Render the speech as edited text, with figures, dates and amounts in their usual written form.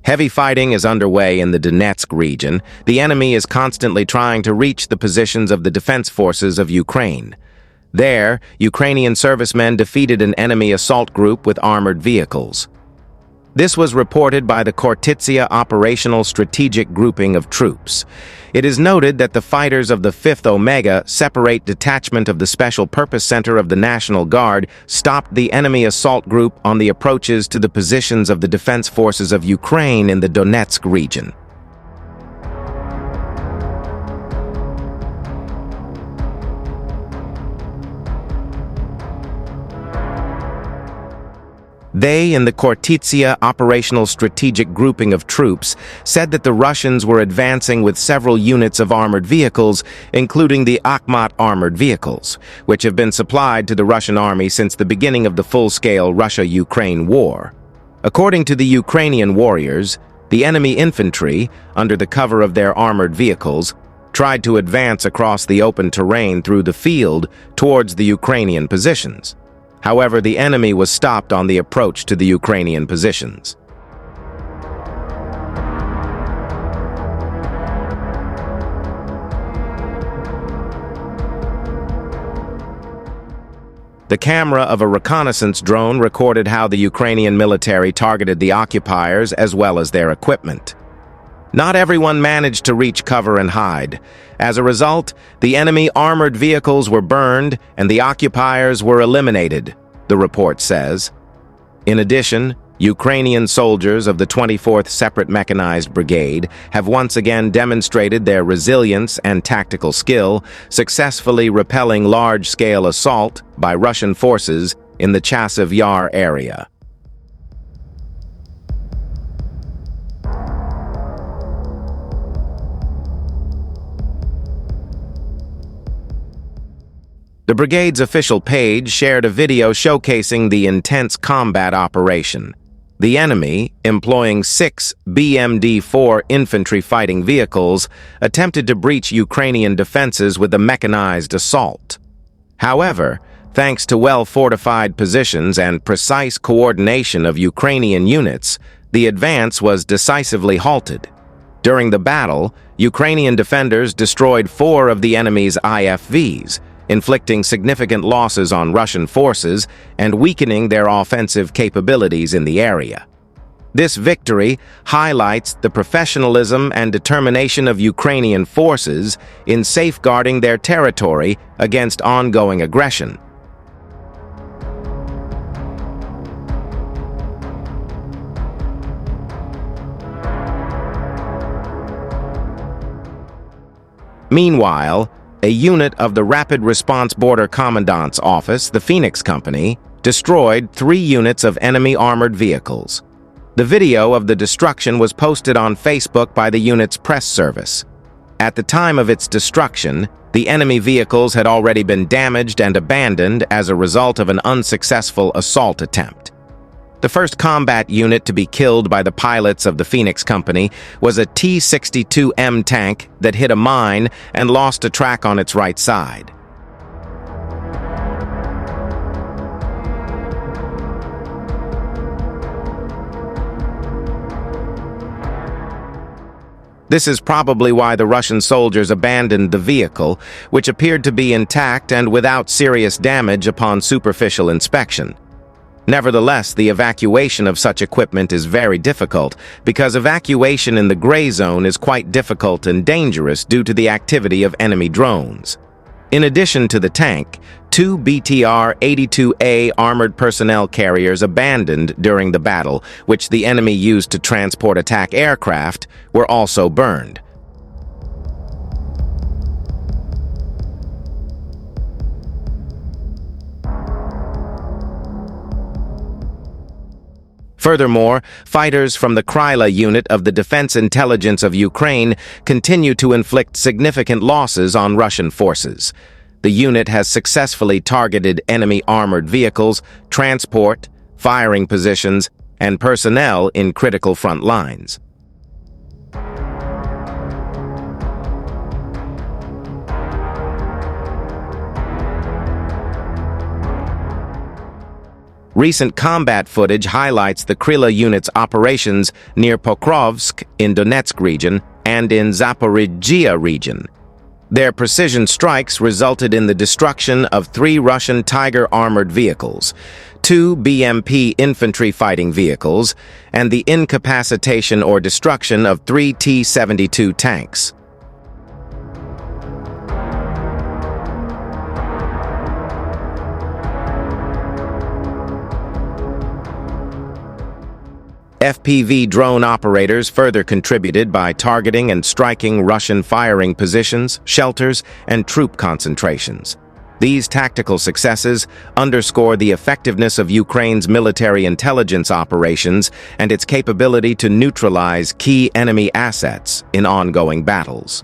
Heavy fighting is underway in the Donetsk region. The enemy is constantly trying to reach the positions of the defense forces of Ukraine. There, Ukrainian servicemen defeated an enemy assault group with armored vehicles. This was reported by the Kortitsia Operational Strategic Grouping of Troops. It is noted that the fighters of the 5th Omega Separate Detachment of the Special Purpose Center of the National Guard stopped the enemy assault group on the approaches to the positions of the defense forces of Ukraine in the Donetsk region. They, in the Kortitsia Operational Strategic Grouping of Troops, said that the Russians were advancing with several units of armored vehicles, including the Akhmat armored vehicles, which have been supplied to the Russian army since the beginning of the full-scale Russia-Ukraine war. According to the Ukrainian warriors, the enemy infantry, under the cover of their armored vehicles, tried to advance across the open terrain through the field towards the Ukrainian positions. However, the enemy was stopped on the approach to the Ukrainian positions. The camera of a reconnaissance drone recorded how the Ukrainian military targeted the occupiers as well as their equipment. Not everyone managed to reach cover and hide. As a result, the enemy armored vehicles were burned and the occupiers were eliminated, the report says. In addition, Ukrainian soldiers of the 24th Separate Mechanized Brigade have once again demonstrated their resilience and tactical skill, successfully repelling large-scale assault by Russian forces in the Chasiv Yar area. The brigade's official page shared a video showcasing the intense combat operation. The enemy, employing 6 BMD-4 infantry fighting vehicles, attempted to breach Ukrainian defenses with a mechanized assault. However, thanks to well-fortified positions and precise coordination of Ukrainian units, the advance was decisively halted. During the battle, Ukrainian defenders destroyed 4 of the enemy's IFVs, inflicting significant losses on Russian forces and weakening their offensive capabilities in the area. This victory highlights the professionalism and determination of Ukrainian forces in safeguarding their territory against ongoing aggression. Meanwhile, a unit of the Rapid Response Border Commandant's Office, the Phoenix Company, destroyed 3 units of enemy armored vehicles. The video of the destruction was posted on Facebook by the unit's press service. At the time of its destruction, the enemy vehicles had already been damaged and abandoned as a result of an unsuccessful assault attempt. The first combat unit to be killed by the pilots of the Phoenix Company was a T-62M tank that hit a mine and lost a track on its right side. This is probably why the Russian soldiers abandoned the vehicle, which appeared to be intact and without serious damage upon superficial inspection. Nevertheless, the evacuation of such equipment is very difficult because evacuation in the gray zone is quite difficult and dangerous due to the activity of enemy drones. In addition to the tank, 2 BTR-82A armored personnel carriers abandoned during the battle, which the enemy used to transport attack aircraft, were also burned. Furthermore, fighters from the Kryla unit of the Defense Intelligence of Ukraine continue to inflict significant losses on Russian forces. The unit has successfully targeted enemy armored vehicles, transport, firing positions, and personnel in critical front lines. Recent combat footage highlights the Kryla unit's operations near Pokrovsk in Donetsk region and in Zaporizhzhia region. Their precision strikes resulted in the destruction of 3 Russian Tiger armored vehicles, 2 BMP infantry fighting vehicles, and the incapacitation or destruction of 3 T-72 tanks. FPV drone operators further contributed by targeting and striking Russian firing positions, shelters, and troop concentrations. These tactical successes underscore the effectiveness of Ukraine's military intelligence operations and its capability to neutralize key enemy assets in ongoing battles.